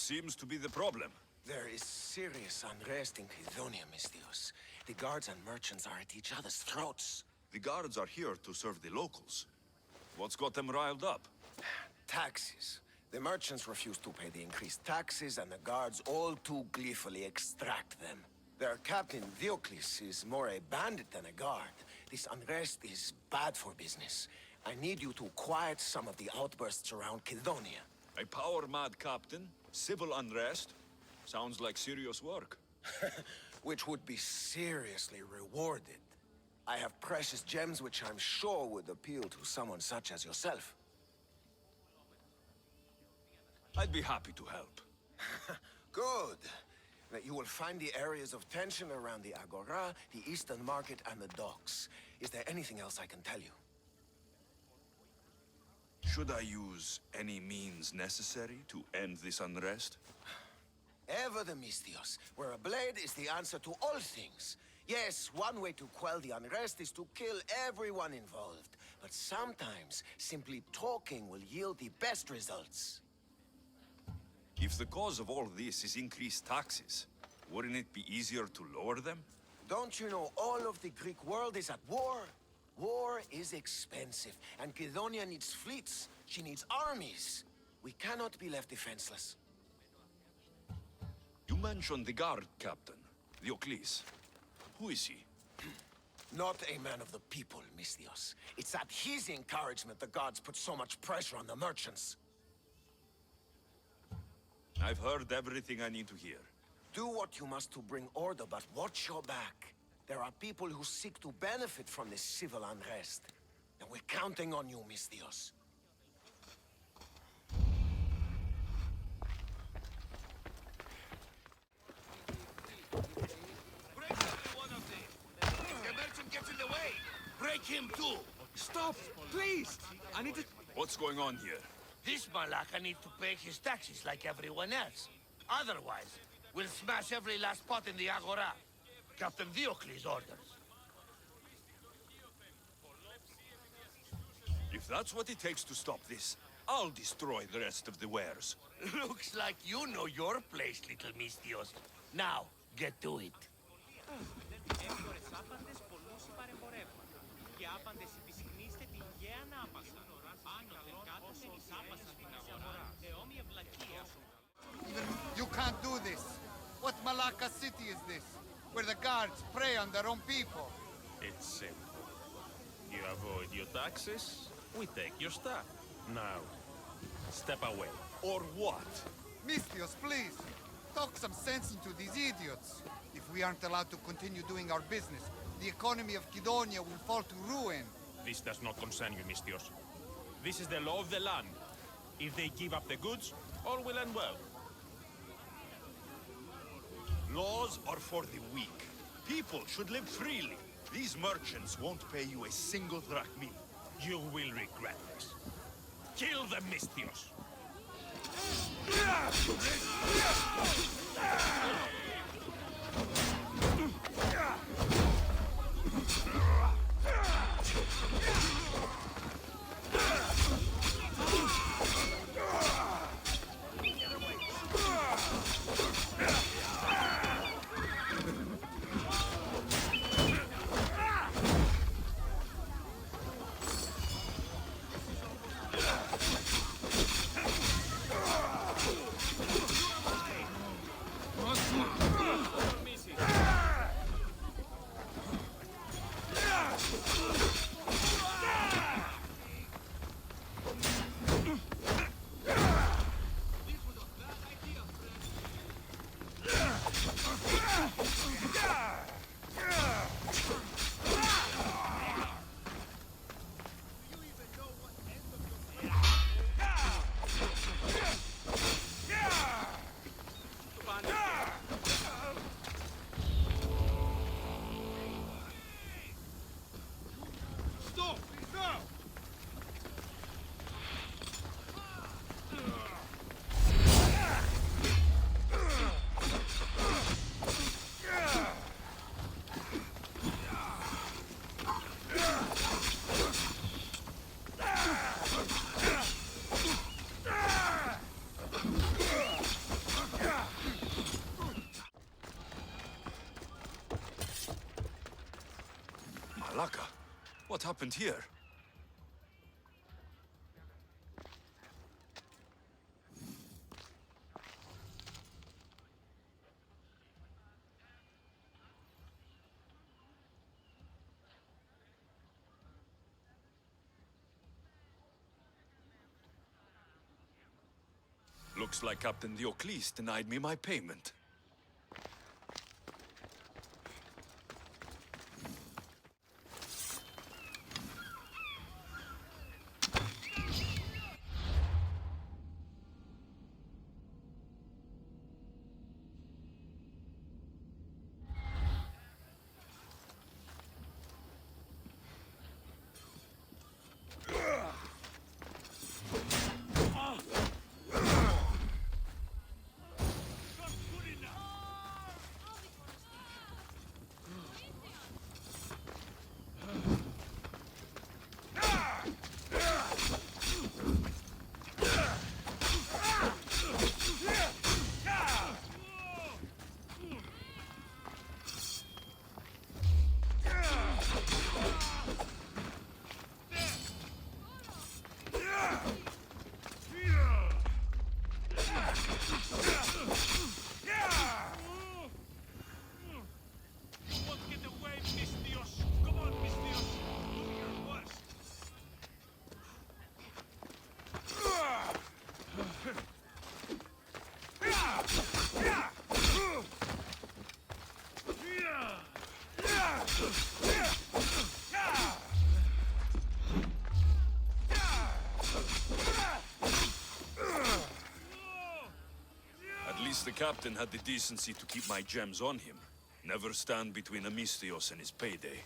seems to be the problem? There is serious unrest in Kydonia, Mistios. The guards and merchants are at each other's throats. The guards are here to serve the locals. What's got them riled up? Taxes. The merchants refuse to pay the increased taxes, and the guards all too gleefully extract them. Their captain, Diocles, is more a bandit than a guard. This unrest is bad for business. I need you to quiet some of the outbursts around Kydonia. A power-mad captain? Civil unrest? Sounds like serious work. Which would be seriously rewarded. I have precious gems which I'm sure would appeal to someone such as yourself. I'd be happy to help. Good. That you will find the areas of tension around the Agora, the Eastern Market, and the docks. Is there anything else I can tell you? Should I use any means necessary to end this unrest? Ever the Mistios, where a blade is the answer to all things. Yes, one way to quell the unrest is to kill everyone involved. But sometimes, simply talking will yield the best results. If the cause of all this is increased taxes, wouldn't it be easier to lower them? Don't you know all of the Greek world is at war? War is expensive, and Kydonia needs fleets. She needs armies. We cannot be left defenseless. You mentioned the guard captain, Diocles. Who is he? Not a man of the people, Mistios. It's at his encouragement the gods put so much pressure on the merchants. I've heard everything I need to hear. Do what you must to bring order, but watch your back. There are people who seek to benefit from this civil unrest. And we're counting on you, Mistios. Break every one of them! If the merchant gets in the way, break him too! Stop! Please! I need to... What's going on here? This Malaka needs to pay his taxes like everyone else. Otherwise, we'll smash every last pot in the Agora. Captain Diocles orders. If that's what it takes to stop this, I'll destroy the rest of the wares. Looks like you know your place, little Mistios. Now, get to it. You can't do this. What Malacca city is this? Where the guards prey on their own people? It's simple. You avoid your taxes, we take your stuff. Now, step away. Or what? Mistios, please. Talk some sense into these idiots. If we aren't allowed to continue doing our business, the economy of Kydonia will fall to ruin. This does not concern you, Mistios. This is the law of the land. If they give up the goods, all will end well. Laws are for the weak. People should live freely. These merchants won't pay you a single drachmi. You will regret this. Kill the Mistios! Malaka, what happened here? Looks like Captain Diocles denied me my payment. At least the captain had the decency to keep my gems on him. Never stand between Amistios and his payday.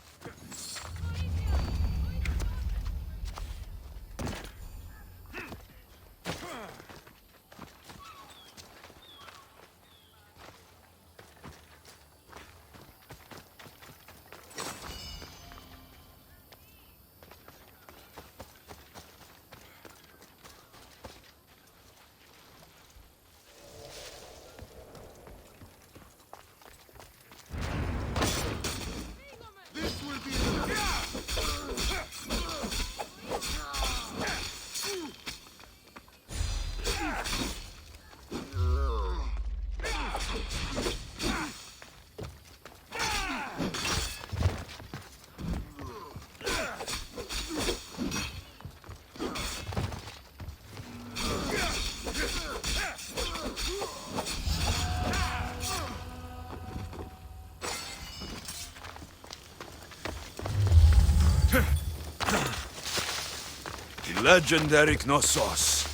The legendary Knossos,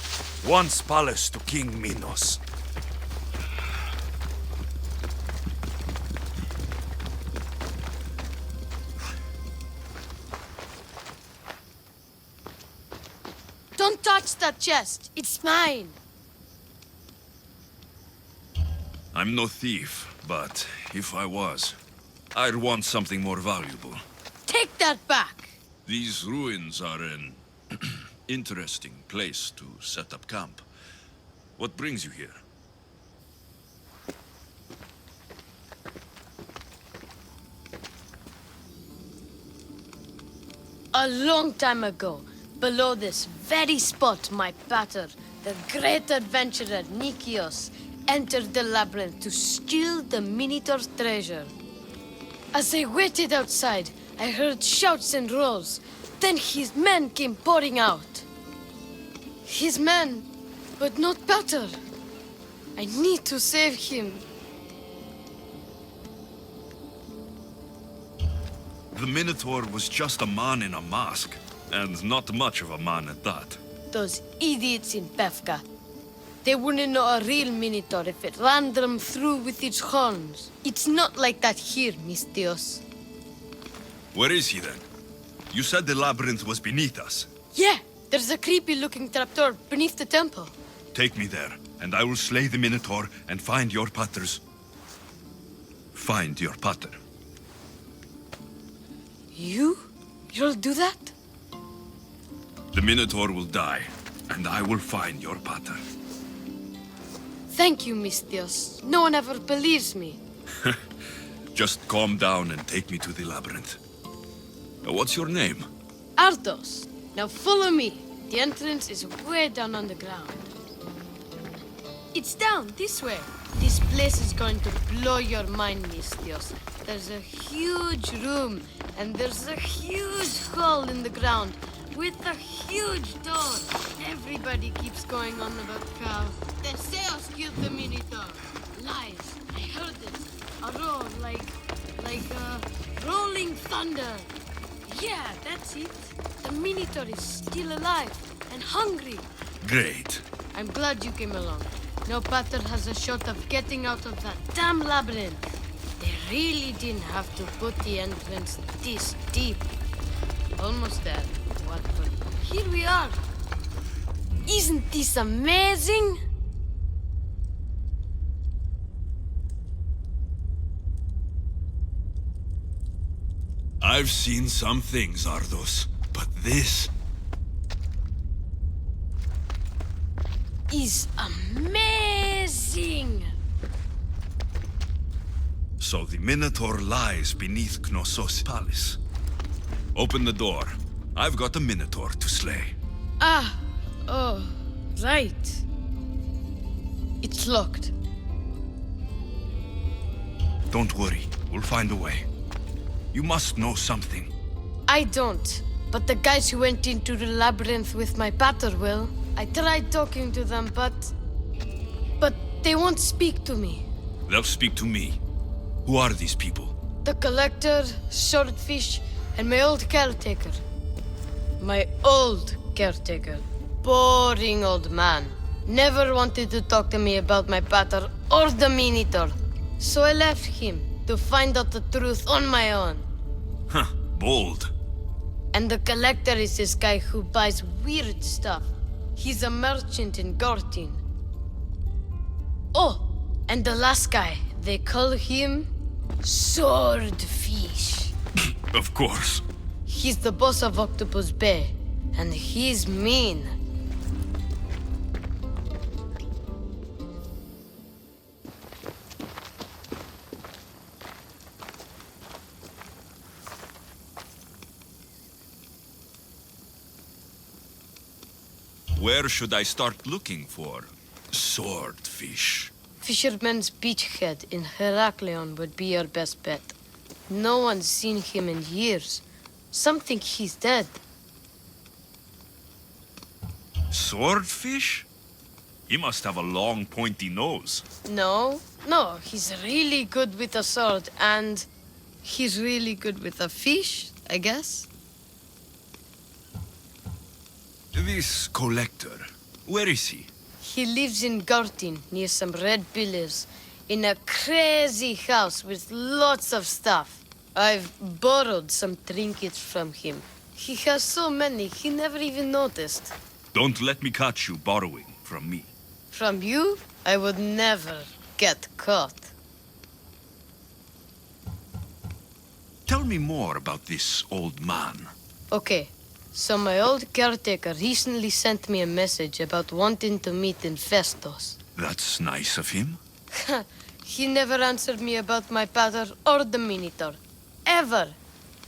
once palace to King Minos. Don't touch that chest. It's mine. I'm no thief, but if I was, I'd want something more valuable. Take that back. These ruins are an interesting place to set up camp. What brings you here? A long time ago, below this very spot, my pater, the great adventurer Nikios, entered the labyrinth to steal the Minotaur's treasure. As I waited outside, I heard shouts and roars. Then his men came pouring out. His men, but not pater. I need to save him. The Minotaur was just a man in a mask, and not much of a man at that. Those idiots in Pefka. They wouldn't know a real Minotaur if it ran them through with its horns. It's not like that here, Mistios. Where is he then? You said the labyrinth was beneath us. Yeah, there's a creepy-looking trapdoor beneath the temple. Take me there, and I will slay the Minotaur and find your paters. Find your pater. You'll do that? The Minotaur will die, and I will find your pater. Thank you, Mistios. No one ever believes me. Just calm down and take me to the labyrinth. What's your name? Ardos. Now follow me. The entrance is way down on the ground. It's down this way. This place is going to blow your mind, Mistios. There's a huge room, and there's a huge hole in the ground with a huge door. Everybody keeps going on about how Theseus killed the Minotaur. Lies. I heard it. A roar like rolling thunder. Yeah, that's it. The Minotaur is still alive and hungry. Great. I'm glad you came along. No pattern has a shot of getting out of that damn labyrinth. They really didn't have to put the entrance this deep. Almost there. What? But here we are. Isn't this amazing? I've seen some things, Ardos, but this... is amazing! So the Minotaur lies beneath Knossos' palace. Open the door. I've got a Minotaur to slay. Oh, right. It's locked. Don't worry, we'll find a way. You must know something. I don't, but the guys who went into the labyrinth with my pater will. I tried talking to them, but they won't speak to me. They'll speak to me. Who are these people? The collector, swordfish, and my old caretaker. My old caretaker. Boring old man. Never wanted to talk to me about my pater or the Minotaur. So I left him to find out the truth on my own. Huh, bold. And the collector is this guy who buys weird stuff. He's a merchant in Gortin. Oh, and the last guy, they call him Swordfish. Of course. He's the boss of Octopus Bay, and he's mean. Where should I start looking for swordfish? Fisherman's Beachhead in Heraklion would be your best bet. No one's seen him in years. Some think he's dead. Swordfish? He must have a long, pointy nose. No, he's really good with a sword, and he's really good with a fish, I guess. This collector, where is he? He lives in Gortin, near some red pillars, in a crazy house with lots of stuff. I've borrowed some trinkets from him. He has so many, he never even noticed. Don't let me catch you borrowing from me. From you, I would never get caught. Tell me more about this old man. Okay, so my old caretaker recently sent me a message about wanting to meet in Festos. That's nice of him. He never answered me about my pater or the Minotaur. Ever.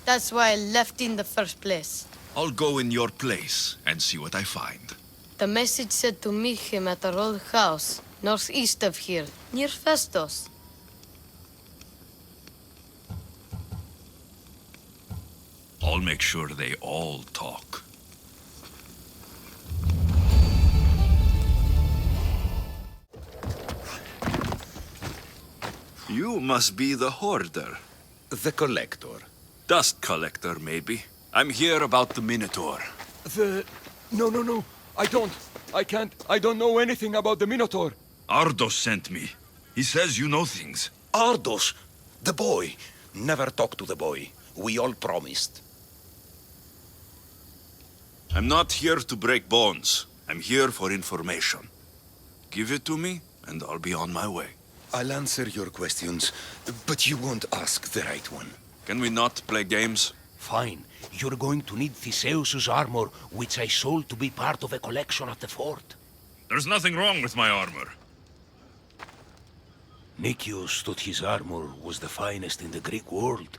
That's why I left in the first place. I'll go in your place and see what I find. The message said to meet him at our old house, northeast of here, near Festos. I'll make sure they all talk. You must be the hoarder. The collector. Dust collector, maybe. I'm here about the Minotaur. No. I can't. I don't know anything about the Minotaur. Ardos sent me. He says you know things. Ardos, the boy. Never talk to the boy. We all promised. I'm not here to break bones. I'm here for information. Give it to me, and I'll be on my way. I'll answer your questions, but you won't ask the right one. Can we not play games? Fine. You're going to need Theseus's armor, which I sold to be part of a collection at the fort. There's nothing wrong with my armor. Nicias thought his armor was the finest in the Greek world.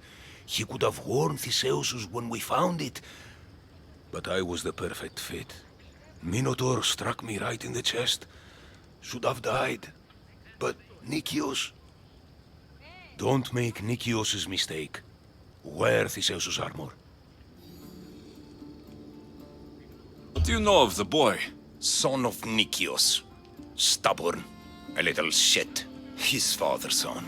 He could have worn Theseus' when we found it. But I was the perfect fit. Minotaur struck me right in the chest. Should have died. But Nikios... Don't make Nikios' mistake. Wear Theseus' armor. What do you know of the boy? Son of Nikios. Stubborn. A little shit. His father's son.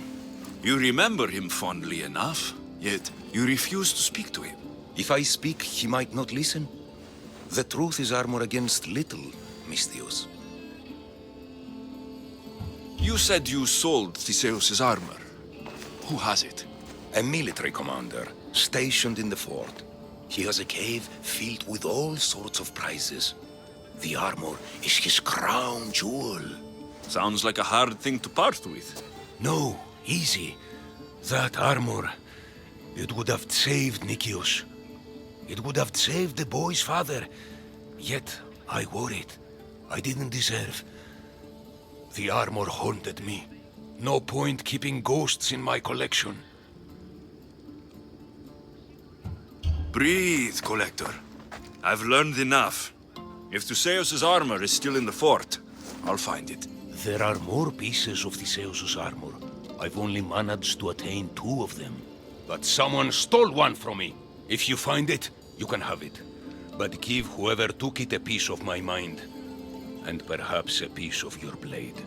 You remember him fondly enough, yet you refuse to speak to him. If I speak, he might not listen. The truth is armor against little, Misthios. You said you sold Theseus' armor. Who has it? A military commander, stationed in the fort. He has a cave filled with all sorts of prizes. The armor is his crown jewel. Sounds like a hard thing to part with. No, easy. That armor, it would have saved Nikios. It would have saved the boy's father. Yet, I wore it. I didn't deserve. The armor haunted me. No point keeping ghosts in my collection. Breathe, Collector. I've learned enough. If Theseus' armor is still in the fort, I'll find it. There are more pieces of Theseus' armor. I've only managed to attain 2 of them. But someone stole one from me. If you find it, you can have it. But give whoever took it a piece of my mind. And perhaps a piece of your blade.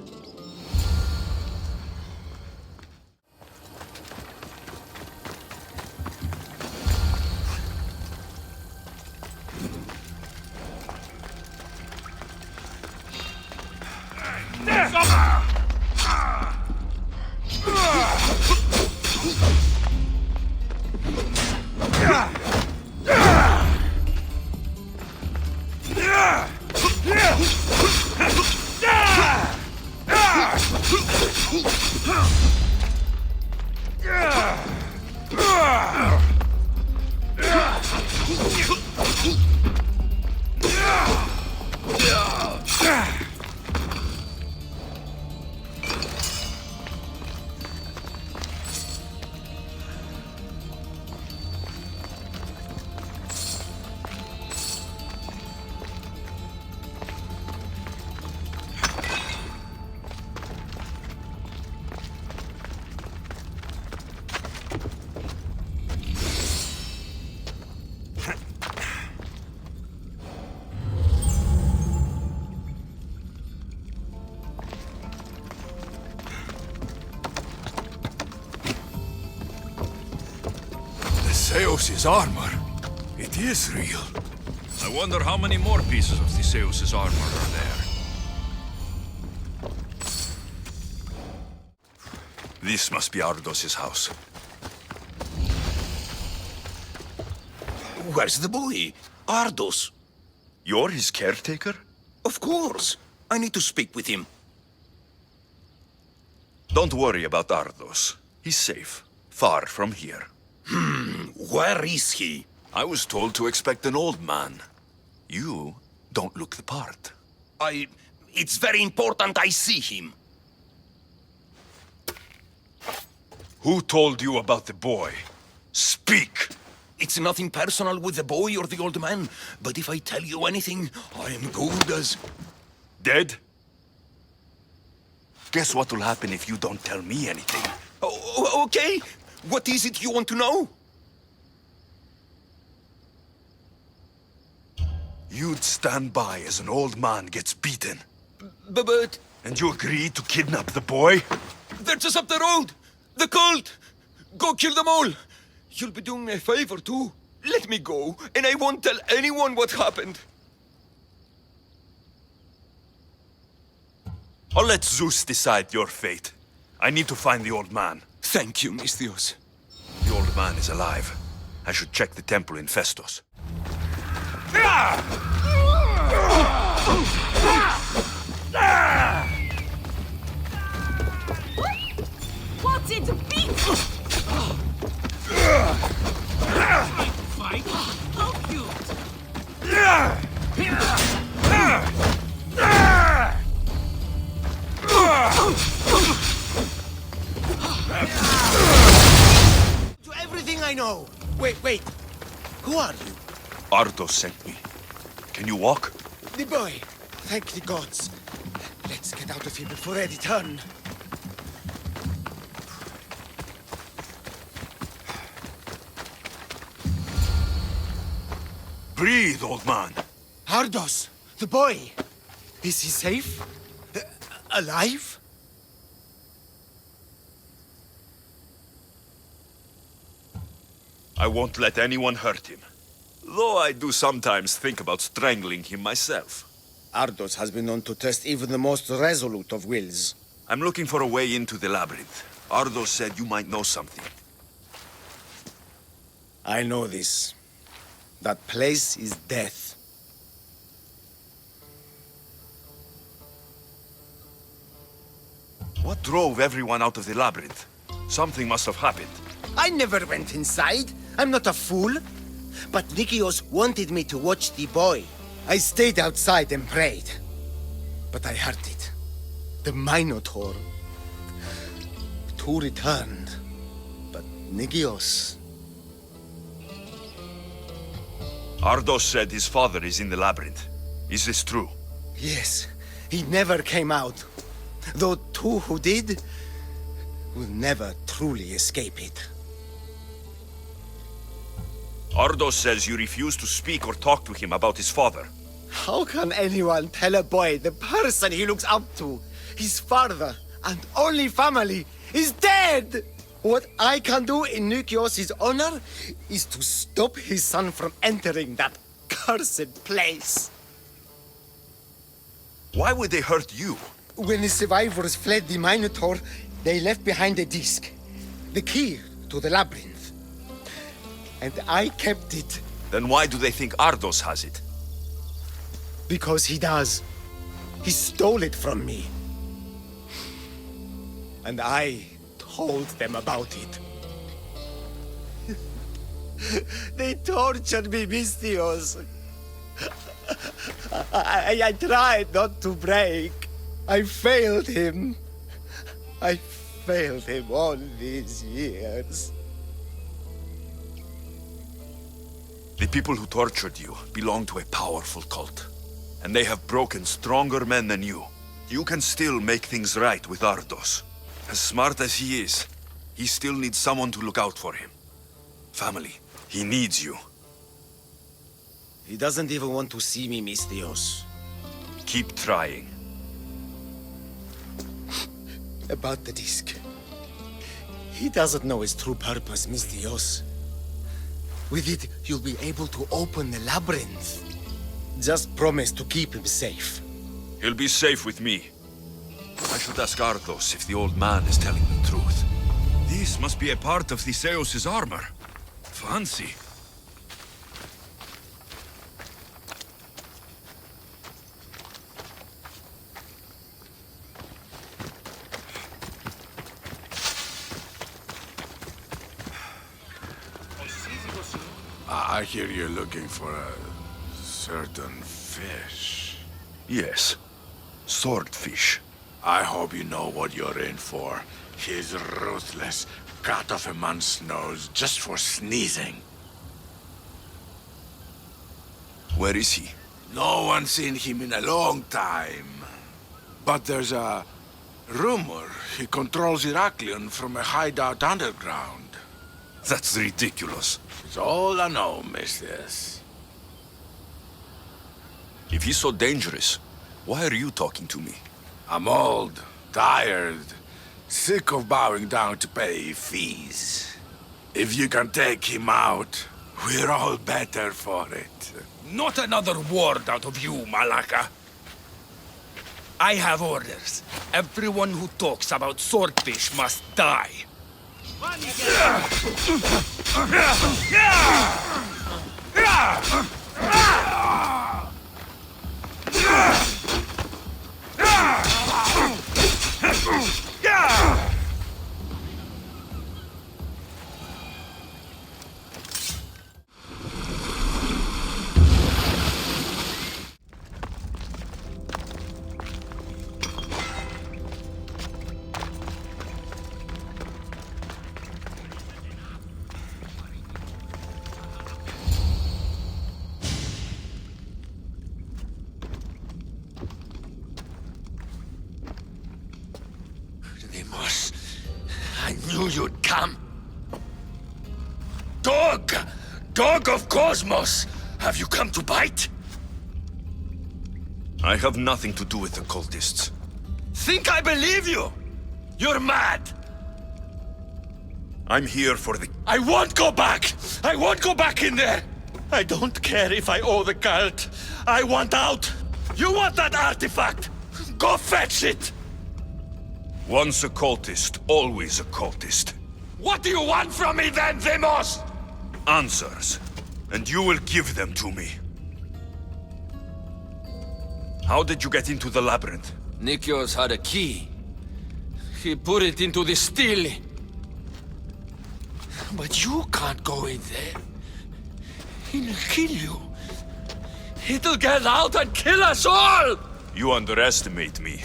Theseus' armor. It is real. I wonder how many more pieces of Theseus' armor are there. This must be Ardos' house. Where's the boy? Ardos. You're his caretaker? Of course. I need to speak with him. Don't worry about Ardos. He's safe. Far from here. Where is he? I was told to expect an old man. You don't look the part. It's very important I see him. Who told you about the boy? Speak! It's nothing personal with the boy or the old man, but if I tell you anything, I am good as... Dead? Guess what will happen if you don't tell me anything? Okay. What is it you want to know? You'd stand by as an old man gets beaten. But... And you agreed to kidnap the boy? They're just up the road! The cult! Go kill them all! You'll be doing me a favor, too. Let me go, and I won't tell anyone what happened. I'll let Zeus decide your fate. I need to find the old man. Thank you, Misthios. The old man is alive. I should check the temple in Festos. What's it beat? Fight? How cute! To everything I know. Wait. Who are you? Ardos sent me. Can you walk? The boy. Thank the gods. Let's get out of here before they return. Breathe, old man. Ardos, the boy. Is he safe? Alive? I won't let anyone hurt him. Though I do sometimes think about strangling him myself. Ardos has been known to test even the most resolute of wills. I'm looking for a way into the labyrinth. Ardos said you might know something. I know this. That place is death. What drove everyone out of the labyrinth? Something must have happened. I never went inside. I'm not a fool. But Nikios wanted me to watch the boy. I stayed outside and prayed. But I heard it. The Minotaur. Two returned. But Nikios... Ardos said his father is in the labyrinth. Is this true? Yes, he never came out. Though two who did will never truly escape it. Ardos says you refuse to speak or talk to him about his father. How can anyone tell a boy the person he looks up to, his father and only family, is dead? What I can do in Nikios' honor is to stop his son from entering that cursed place. Why would they hurt you? When the survivors fled the Minotaur, they left behind a disc, the key to the labyrinth. And I kept it. Then why do they think Ardos has it? Because he does. He stole it from me. And I told them about it. They tortured me, Mystios. I tried not to break. I failed him. I failed him all these years. The people who tortured you belong to a powerful cult. And they have broken stronger men than you. You can still make things right with Ardos. As smart as he is, he still needs someone to look out for him. Family. He needs you. He doesn't even want to see me, Mystios. Keep trying. About the disc. He doesn't know his true purpose, Mystios. With it, you'll be able to open the labyrinth. Just promise to keep him safe. He'll be safe with me. I should ask Ardos if the old man is telling the truth. This must be a part of Theseus' armor. Fancy. I hear you're looking for a certain fish. Yes. Swordfish. I hope you know what you're in for. He's ruthless. Cut off a man's nose just for sneezing. Where is he? No one's seen him in a long time. But there's a rumor he controls Heraklion from a hideout underground. That's ridiculous. It's all I know, Mistress. If he's so dangerous, why are you talking to me? I'm old, tired, sick of bowing down to pay fees. If you can take him out, we're all better for it. Not another word out of you, Malaka. I have orders. Everyone who talks about swordfish must die. Dog! Dog of Cosmos! Have you come to bite? I have nothing to do with the cultists. Think I believe you? You're mad! I'm here for the... I won't go back! I won't go back in there! I don't care if I owe the cult. I want out! You want that artifact? Go fetch it! Once a cultist, always a cultist. What do you want from me then, Demos? Answers. And you will give them to me. How did you get into the labyrinth? Nikios had a key. He put it into the stele. But you can't go in there. He'll kill you. It'll get out and kill us all! You underestimate me.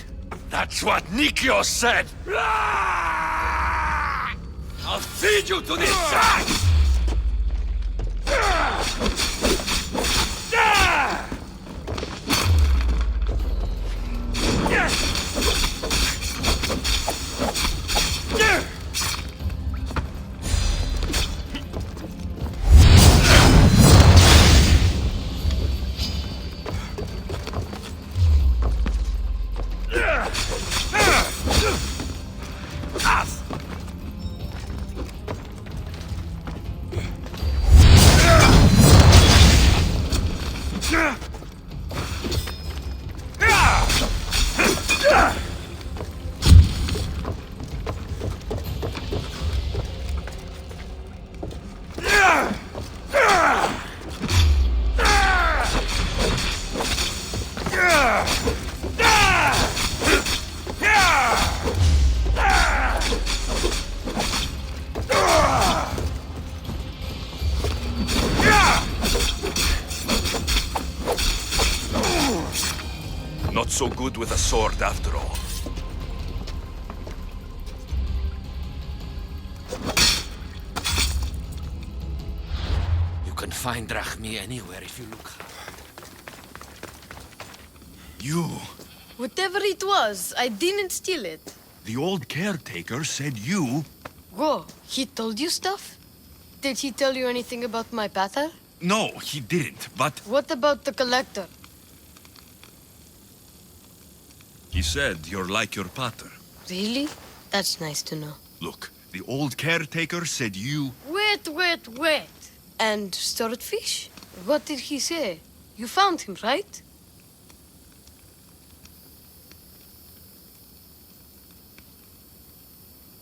That's what Nikios said! I'll feed you to this sack! Not so good with a sword after all. You can find Drachmi anywhere if you look hard. You... Whatever it was, I didn't steal it. The old caretaker said you... Whoa, he told you stuff? Did he tell you anything about my pater? No, he didn't, but... What about the collector? He said you're like your pater. Really? That's nice to know. Look, the old caretaker said you... Wait. And swordfish? What did he say? You found him, right?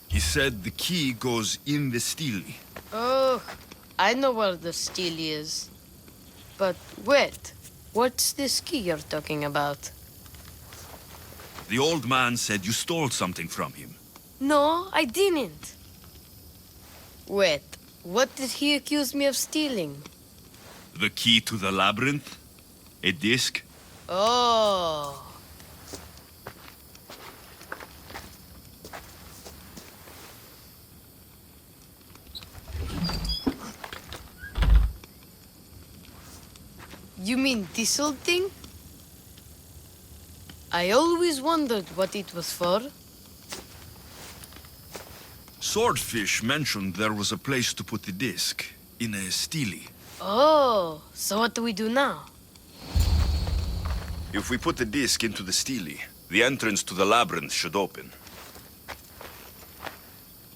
He said the key goes in the stele. Oh, I know where the steel is. But wait, what's this key you're talking about? The old man said you stole something from him. No, I didn't. Wait, what did he accuse me of stealing? The key to the labyrinth? A disc? Oh. You mean this old thing? I always wondered what it was for. Swordfish mentioned there was a place to put the disc. In a stele. Oh, so what do we do now? If we put the disc into the stele, the entrance to the labyrinth should open.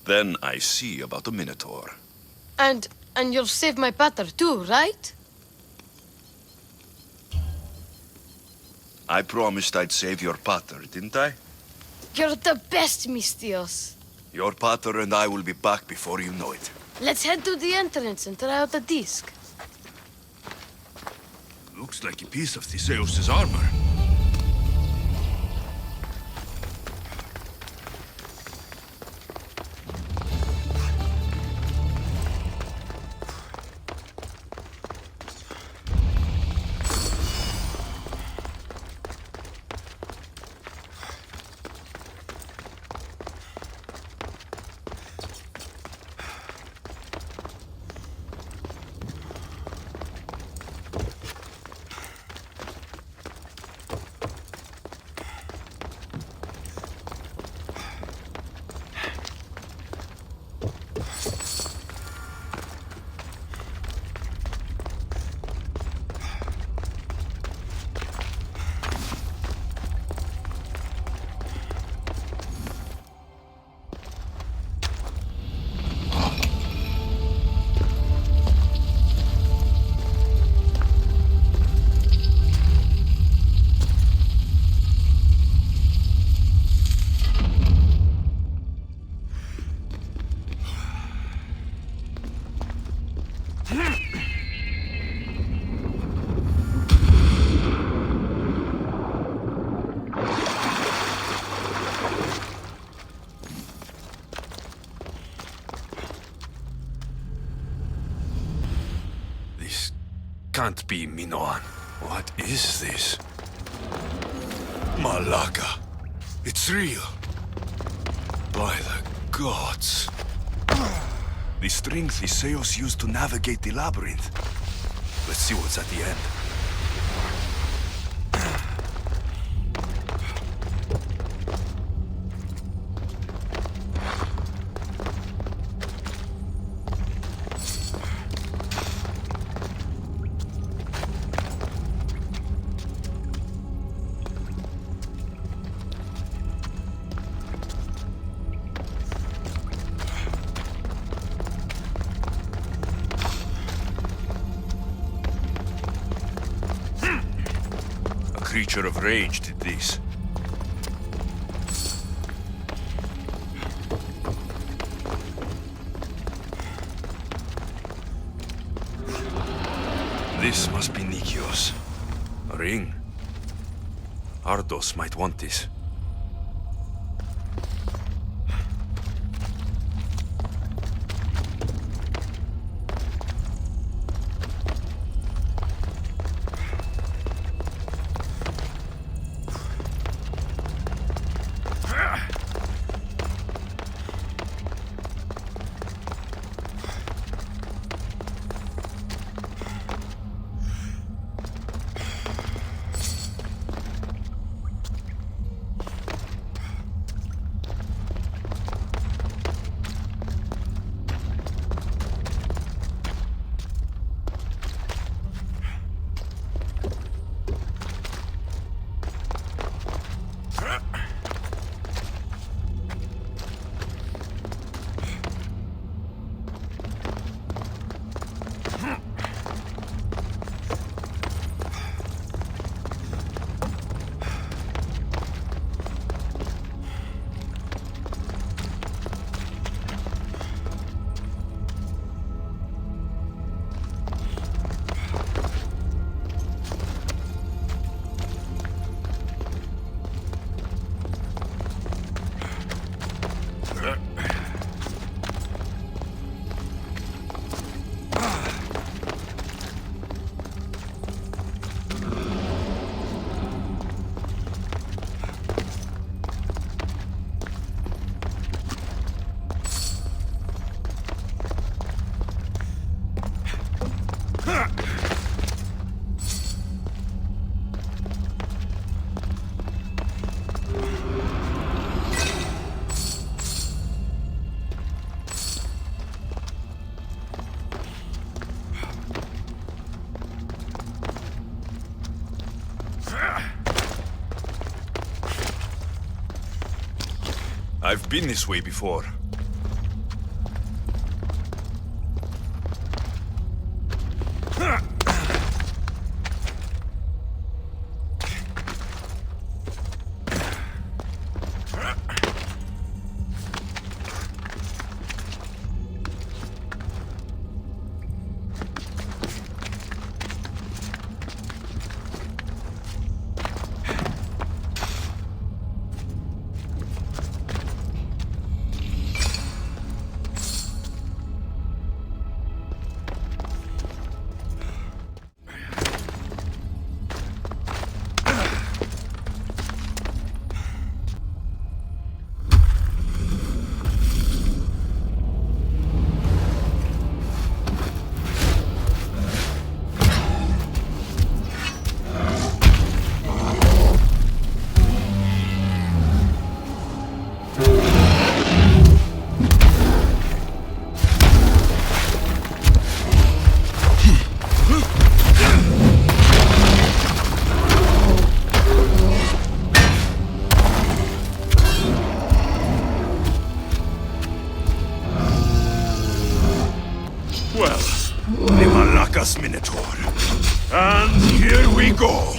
Then I see about the Minotaur. And you'll save my pater too, right? I promised I'd save your pater, didn't I? You're the best, Mistios. Your pater and I will be back before you know it. Let's head to the entrance and try out the disc. Looks like a piece of Theseus' armor. This can't be Minoan. What is this? Malaka. It's real. By the gods. The strength Theseus used to navigate the labyrinth. Let's see what's at the end. Creature of rage did this. This must be Nikios. A ring. Ardos might want this. I've been this way before. Well, the Malakas Minotaur. And here we go.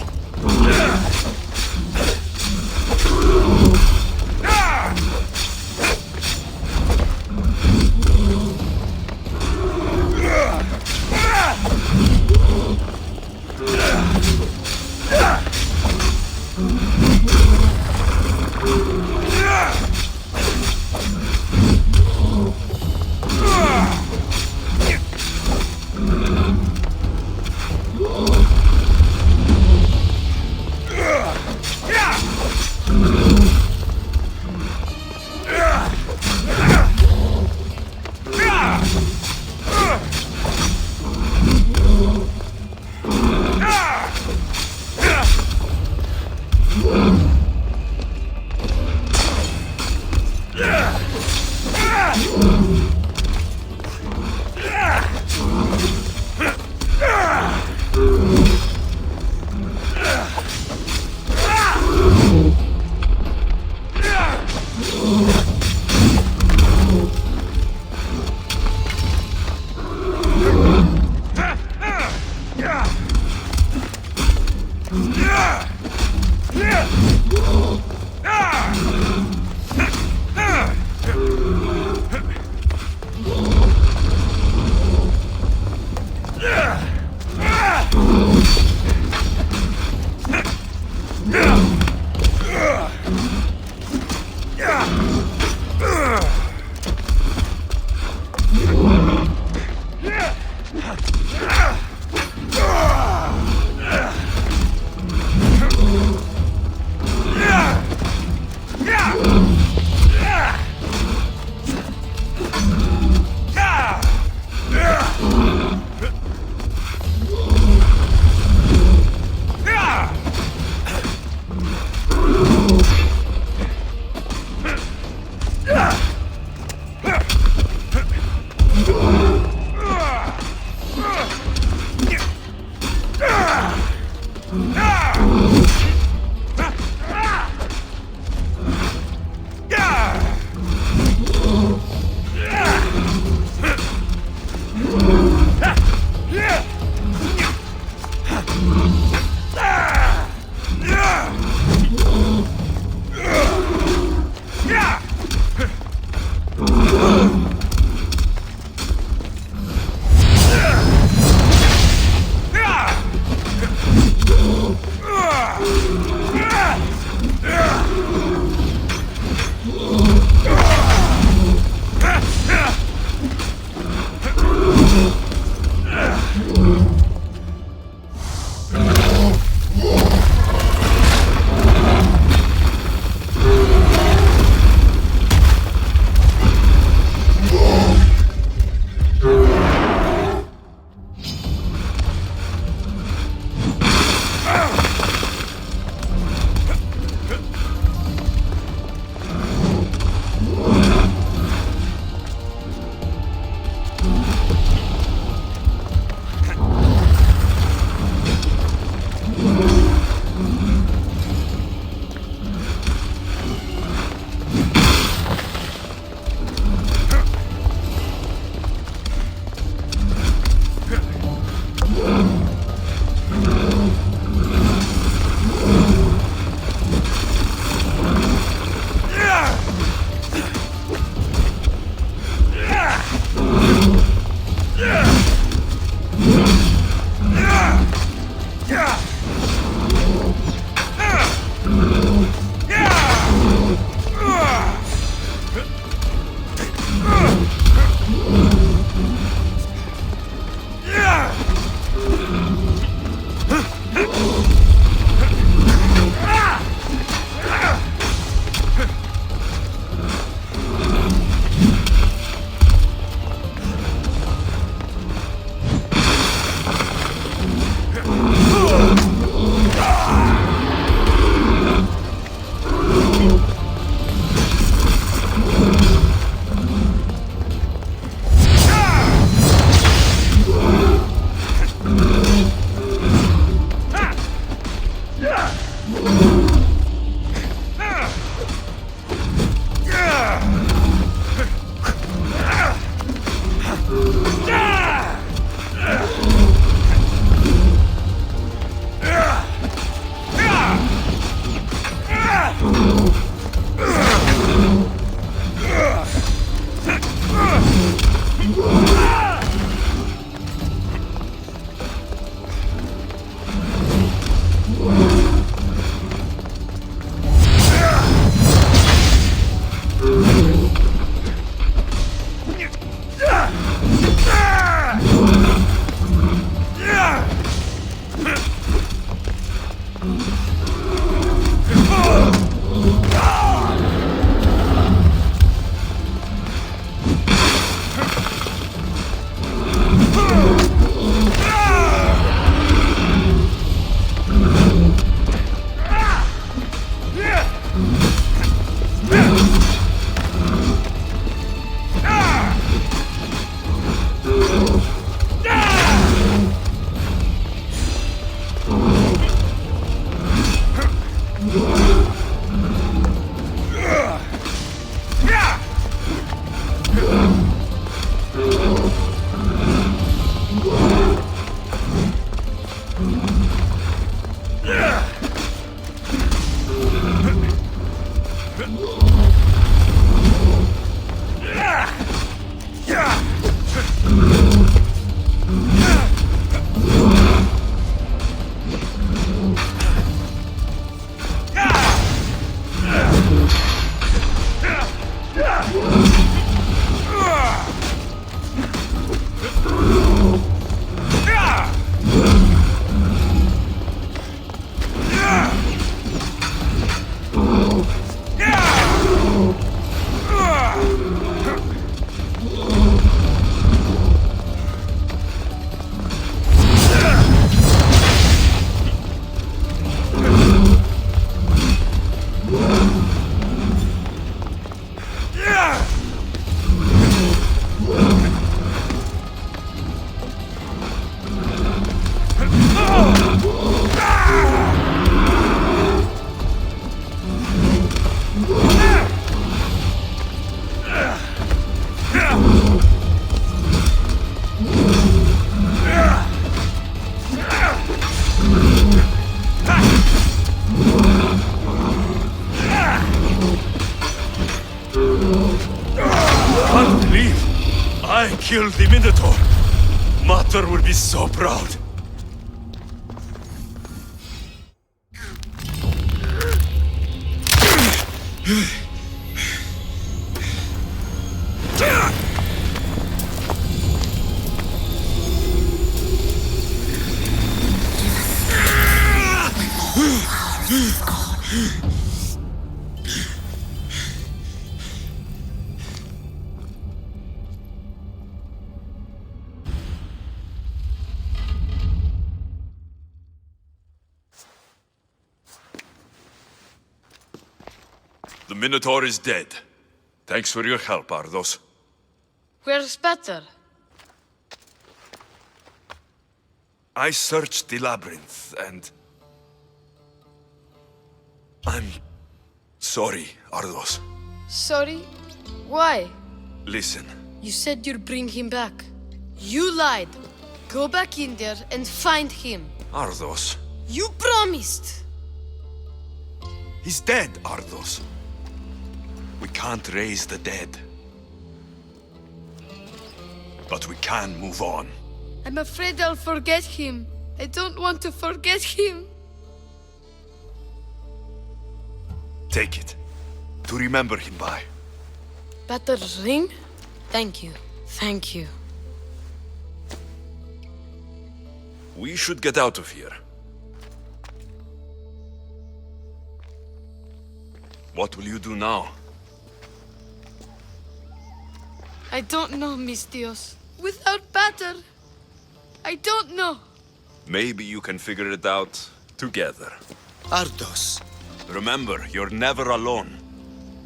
Can't believe I killed the Minotaur. Mater will be so proud. The Minotaur is dead. Thanks for your help, Ardos. Where's Peter? I searched the labyrinth, and... I'm... sorry, Ardos. Sorry? Why? Listen, You said you'd bring him back. You lied. Go back in there and find him. Ardos. You promised! He's dead, Ardos. We can't raise the dead. But we can move on. I'm afraid I'll forget him. I don't want to forget him. Take it. To remember him by. Peter's ring? Thank you. Thank you. We should get out of here. What will you do now? I don't know, mis Dios. Without Peter, I don't know. Maybe you can figure it out together. Ardos. Remember, you're never alone.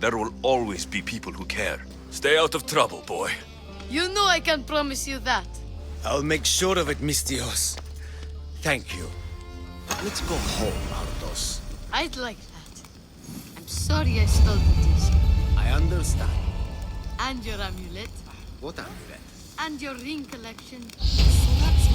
There will always be people who care. Stay out of trouble, boy. You know I can promise you that. I'll make sure of it, mis Dios. Thank you. Let's go home, Ardos. I'd like that. I'm sorry I stole the disc. I understand. And your amulet. What amulet? And your ring collection. So that's